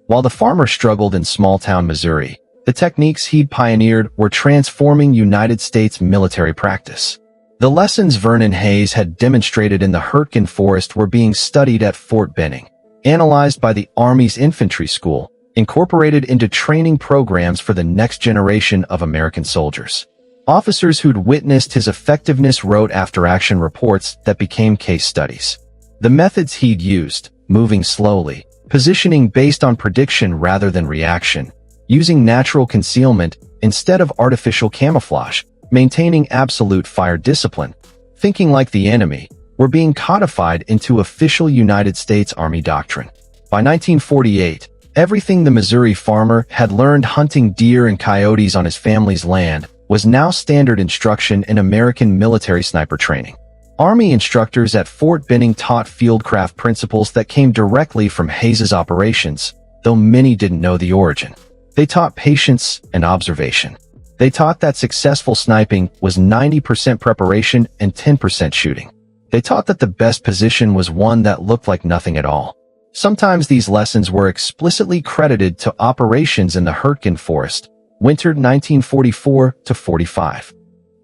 Speaker 1: While the farmer struggled in small-town Missouri, the techniques he'd pioneered were transforming United States military practice. The lessons Vernon Hayes had demonstrated in the Hürtgen Forest were being studied at Fort Benning, analyzed by the Army's infantry school, incorporated into training programs for the next generation of American soldiers. Officers who'd witnessed his effectiveness wrote after-action reports that became case studies. The methods he'd used, moving slowly, positioning based on prediction rather than reaction, using natural concealment instead of artificial camouflage, maintaining absolute fire discipline, thinking like the enemy, were being codified into official United States Army doctrine. By 1948, everything the Missouri farmer had learned hunting deer and coyotes on his family's land was now standard instruction in American military sniper training. Army instructors at Fort Benning taught fieldcraft principles that came directly from Hayes's operations, though many didn't know the origin. They taught patience and observation. They taught that successful sniping was 90% preparation and 10% shooting. They taught that the best position was one that looked like nothing at all. Sometimes these lessons were explicitly credited to operations in the Hürtgen Forest, winter 1944 to 45.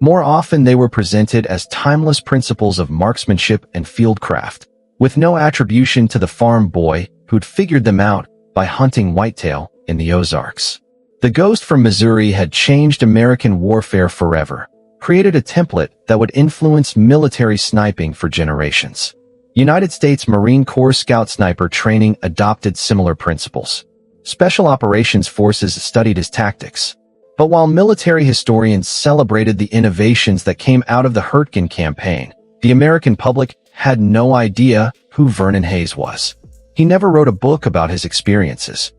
Speaker 1: More often they were presented as timeless principles of marksmanship and fieldcraft, with no attribution to the farm boy who'd figured them out by hunting whitetail in the Ozarks. The ghost from Missouri had changed American warfare forever, created a template that would influence military sniping for generations. United States Marine Corps Scout Sniper training adopted similar principles. Special Operations Forces studied his tactics. But while military historians celebrated the innovations that came out of the Hürtgen campaign, the American public had no idea who Vernon Hayes was. He never wrote a book about his experiences.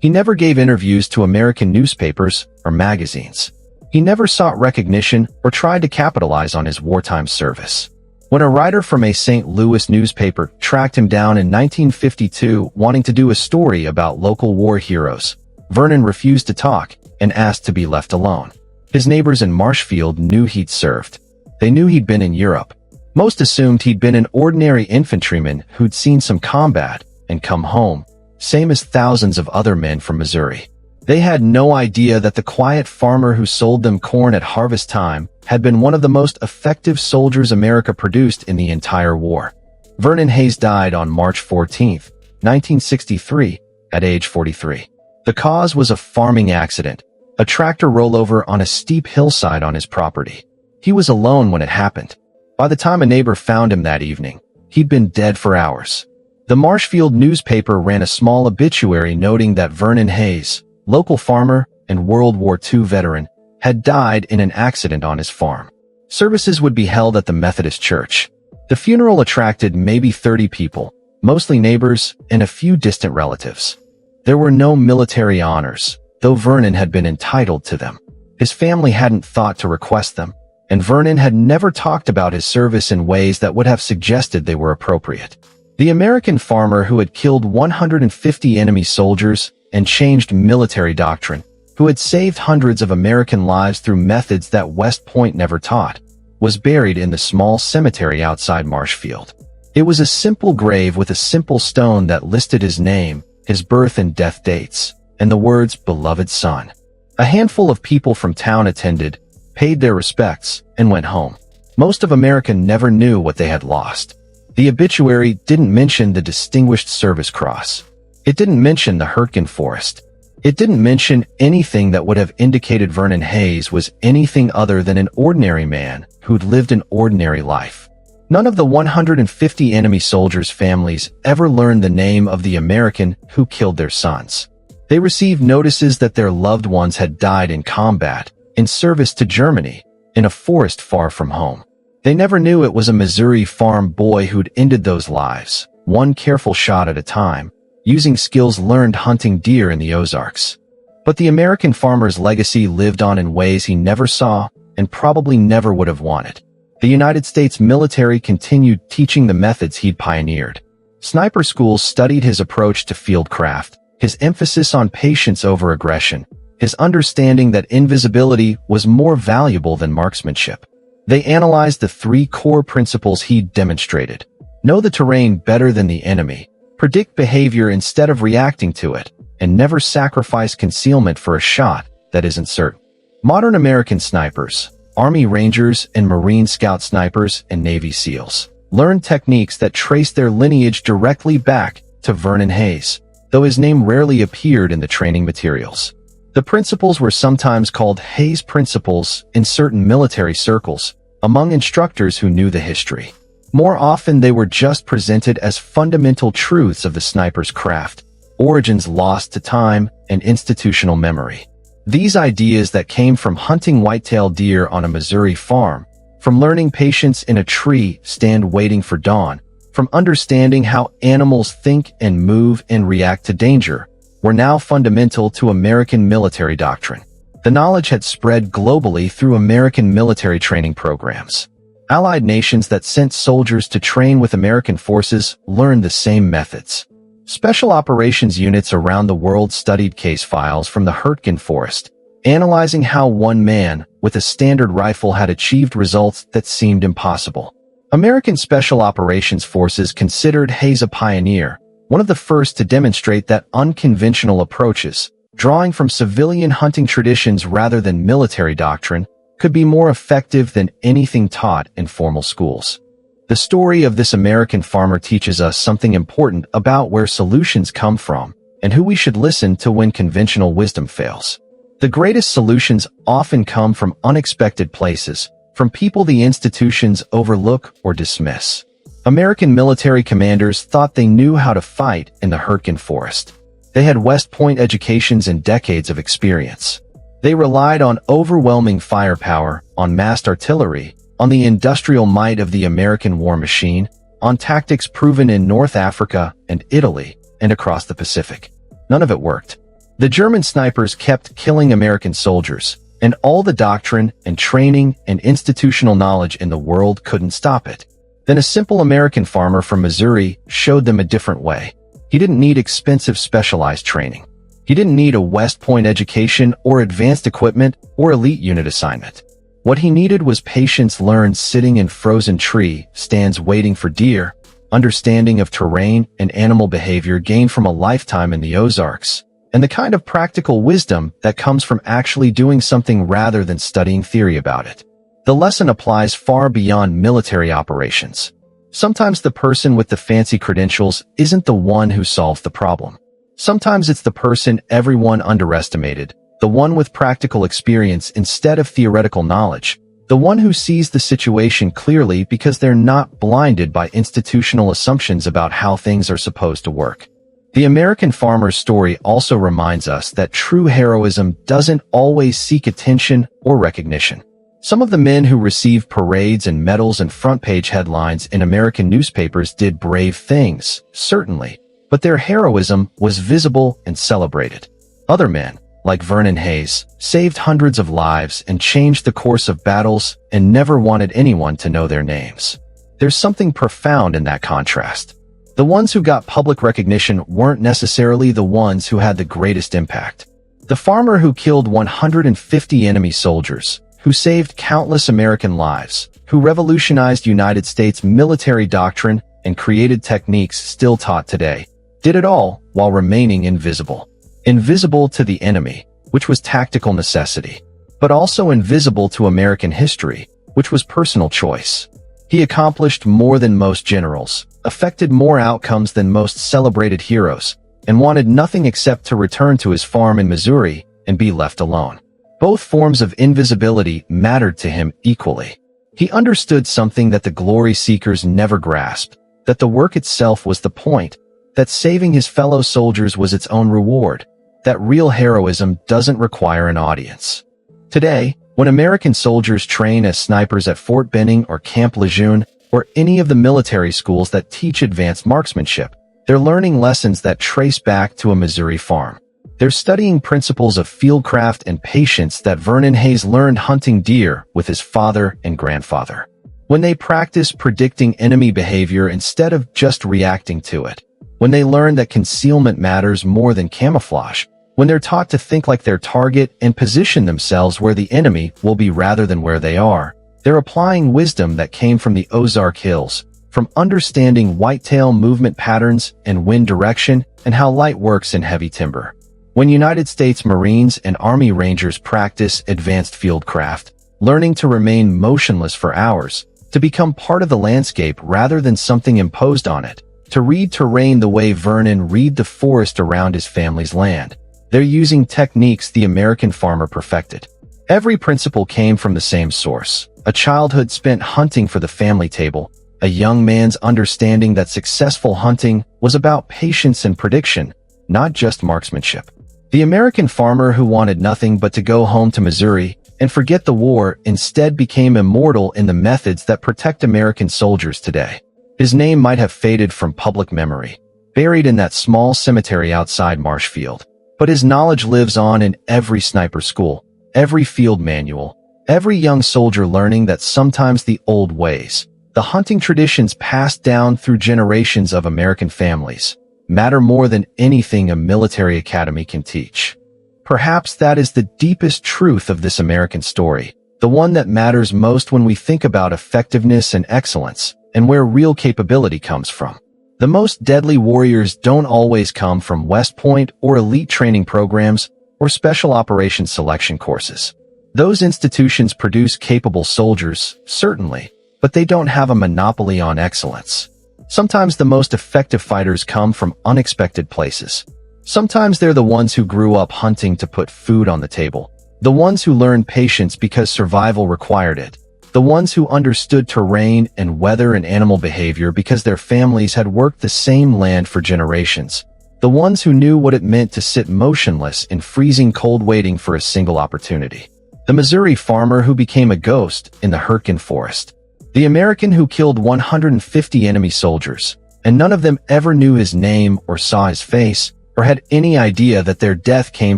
Speaker 1: He never gave interviews to American newspapers or magazines. He never sought recognition or tried to capitalize on his wartime service. When a writer from a St. Louis newspaper tracked him down in 1952 wanting to do a story about local war heroes, Vernon refused to talk and asked to be left alone. His neighbors in Marshfield knew he'd served. They knew he'd been in Europe. Most assumed he'd been an ordinary infantryman who'd seen some combat and come home, same as thousands of other men from Missouri. They had no idea that the quiet farmer who sold them corn at harvest time had been one of the most effective soldiers America produced in the entire war. Vernon Hayes died on March 14, 1963, at age 43. The cause was a farming accident, a tractor rollover on a steep hillside on his property. He was alone when it happened. By the time a neighbor found him that evening, he'd been dead for hours. The Marshfield newspaper ran a small obituary noting that Vernon Hayes, local farmer and World War II veteran, had died in an accident on his farm. Services would be held at the Methodist Church. The funeral attracted maybe 30 people, mostly neighbors and a few distant relatives. There were no military honors, though Vernon had been entitled to them. His family hadn't thought to request them, and Vernon had never talked about his service in ways that would have suggested they were appropriate. The American farmer who had killed 150 enemy soldiers and changed military doctrine, who had saved hundreds of American lives through methods that West Point never taught, was buried in the small cemetery outside Marshfield. It was a simple grave with a simple stone that listed his name, his birth and death dates, and the words "beloved son." A handful of people from town attended, paid their respects, and went home. Most of America never knew what they had lost. The obituary didn't mention the Distinguished Service Cross. It didn't mention the Hürtgen Forest. It didn't mention anything that would have indicated Vernon Hayes was anything other than an ordinary man who'd lived an ordinary life. None of the 150 enemy soldiers' families ever learned the name of the American who killed their sons. They received notices that their loved ones had died in combat, in service to Germany, in a forest far from home. They never knew it was a Missouri farm boy who'd ended those lives, one careful shot at a time, using skills learned hunting deer in the Ozarks. But the American farmer's legacy lived on in ways he never saw and probably never would have wanted. The United States military continued teaching the methods he'd pioneered. Sniper schools studied his approach to fieldcraft, his emphasis on patience over aggression, his understanding that invisibility was more valuable than marksmanship. They analyzed the three core principles he'd demonstrated. Know the terrain better than the enemy, predict behavior instead of reacting to it, and never sacrifice concealment for a shot that isn't certain. Modern American snipers, Army Rangers and Marine Scout snipers and Navy SEALs, learned techniques that trace their lineage directly back to Vernon Hayes, though his name rarely appeared in the training materials. The principles were sometimes called Hayes Principles in certain military circles, among instructors who knew the history. More often they were just presented as fundamental truths of the sniper's craft, origins lost to time and institutional memory. These ideas that came from hunting whitetail deer on a Missouri farm, from learning patience in a tree stand waiting for dawn, from understanding how animals think and move and react to danger, were now fundamental to American military doctrine. The knowledge had spread globally through American military training programs. Allied nations that sent soldiers to train with American forces learned the same methods. Special operations units around the world studied case files from the Hürtgen Forest, analyzing how one man with a standard rifle had achieved results that seemed impossible. American Special Operations Forces considered Hayes a pioneer, one of the first to demonstrate that unconventional approaches, drawing from civilian hunting traditions rather than military doctrine, could be more effective than anything taught in formal schools. The story of this American farmer teaches us something important about where solutions come from and who we should listen to when conventional wisdom fails. The greatest solutions often come from unexpected places, from people the institutions overlook or dismiss. American military commanders thought they knew how to fight in the Hürtgen Forest. They had West Point educations and decades of experience. They relied on overwhelming firepower, on massed artillery, on the industrial might of the American war machine, on tactics proven in North Africa and Italy and across the Pacific. None of it worked. The German snipers kept killing American soldiers, and all the doctrine and training and institutional knowledge in the world couldn't stop it. Then a simple American farmer from Missouri showed them a different way. He didn't need expensive specialized training. He didn't need a West Point education or advanced equipment or elite unit assignment. What he needed was patience learned sitting in frozen tree stands waiting for deer, understanding of terrain and animal behavior gained from a lifetime in the Ozarks, and the kind of practical wisdom that comes from actually doing something rather than studying theory about it. The lesson applies far beyond military operations. Sometimes the person with the fancy credentials isn't the one who solves the problem. Sometimes it's the person everyone underestimated, the one with practical experience instead of theoretical knowledge, the one who sees the situation clearly because they're not blinded by institutional assumptions about how things are supposed to work. The American farmer's story also reminds us that true heroism doesn't always seek attention or recognition. Some of the men who received parades and medals and front-page headlines in American newspapers did brave things, certainly, but their heroism was visible and celebrated. Other men, like Vernon Hayes, saved hundreds of lives and changed the course of battles and never wanted anyone to know their names. There's something profound in that contrast. The ones who got public recognition weren't necessarily the ones who had the greatest impact. The farmer who killed 150 enemy soldiers, who saved countless American lives, who revolutionized United States military doctrine and created techniques still taught today, did it all while remaining invisible. Invisible to the enemy, which was tactical necessity, but also invisible to American history, which was personal choice. He accomplished more than most generals, affected more outcomes than most celebrated heroes, and wanted nothing except to return to his farm in Missouri and be left alone. Both forms of invisibility mattered to him equally. He understood something that the glory seekers never grasped, that the work itself was the point, that saving his fellow soldiers was its own reward, that real heroism doesn't require an audience. Today, when American soldiers train as snipers at Fort Benning or Camp Lejeune, or any of the military schools that teach advanced marksmanship, they're learning lessons that trace back to a Missouri farm. They're studying principles of fieldcraft and patience that Vernon Hayes learned hunting deer with his father and grandfather. When they practice predicting enemy behavior instead of just reacting to it. When they learn that concealment matters more than camouflage. When they're taught to think like their target and position themselves where the enemy will be rather than where they are. They're applying wisdom that came from the Ozark Hills, from understanding whitetail movement patterns and wind direction and how light works in heavy timber. When United States Marines and Army Rangers practice advanced fieldcraft, learning to remain motionless for hours, to become part of the landscape rather than something imposed on it, to read terrain the way Vernon read the forest around his family's land. They're using techniques the American farmer perfected. Every principle came from the same source, a childhood spent hunting for the family table, a young man's understanding that successful hunting was about patience and prediction, not just marksmanship. The American farmer who wanted nothing but to go home to Missouri and forget the war instead became immortal in the methods that protect American soldiers today. His name might have faded from public memory, buried in that small cemetery outside Marshfield, but his knowledge lives on in every sniper school, every field manual, every young soldier learning that sometimes the old ways, the hunting traditions passed down through generations of American families, matter more than anything a military academy can teach. Perhaps that is the deepest truth of this American story, the one that matters most when we think about effectiveness and excellence, and where real capability comes from. The most deadly warriors don't always come from West Point or elite training programs or special operations selection courses. Those institutions produce capable soldiers, certainly, but they don't have a monopoly on excellence. Sometimes the most effective fighters come from unexpected places. Sometimes they're the ones who grew up hunting to put food on the table, the ones who learned patience because survival required it, the ones who understood terrain and weather and animal behavior because their families had worked the same land for generations, the ones who knew what it meant to sit motionless in freezing cold waiting for a single opportunity. The Missouri farmer who became a ghost in the Hürtgen Forest. The American who killed 150 enemy soldiers, and none of them ever knew his name or saw his face, or had any idea that their death came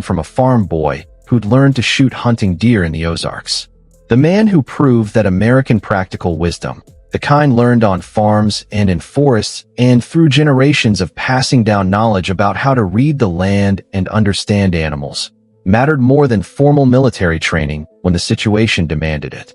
Speaker 1: from a farm boy who'd learned to shoot hunting deer in the Ozarks. The man who proved that American practical wisdom, the kind learned on farms and in forests and through generations of passing down knowledge about how to read the land and understand animals, mattered more than formal military training when the situation demanded it.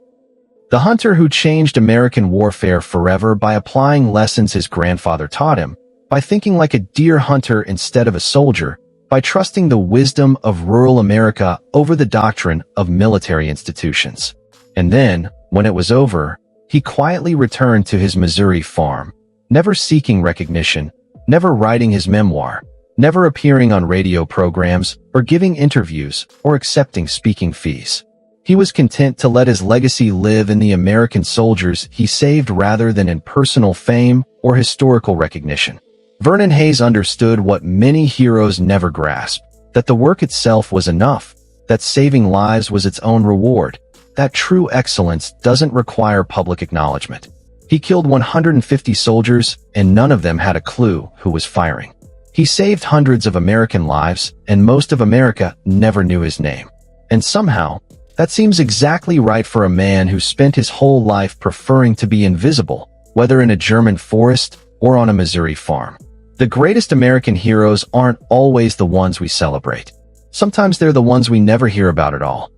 Speaker 1: The hunter who changed American warfare forever by applying lessons his grandfather taught him, by thinking like a deer hunter instead of a soldier, by trusting the wisdom of rural America over the doctrine of military institutions. And then, when it was over, he quietly returned to his Missouri farm, never seeking recognition, never writing his memoir, never appearing on radio programs or giving interviews or accepting speaking fees. He was content to let his legacy live in the American soldiers he saved rather than in personal fame or historical recognition. Vernon Hayes understood what many heroes never grasped, that the work itself was enough, that saving lives was its own reward, that true excellence doesn't require public acknowledgement. He killed 150 soldiers, and none of them had a clue who was firing. He saved hundreds of American lives, and most of America never knew his name. And somehow, that seems exactly right for a man who spent his whole life preferring to be invisible, whether in a German forest or on a Missouri farm. The greatest American heroes aren't always the ones we celebrate. Sometimes they're the ones we never hear about at all.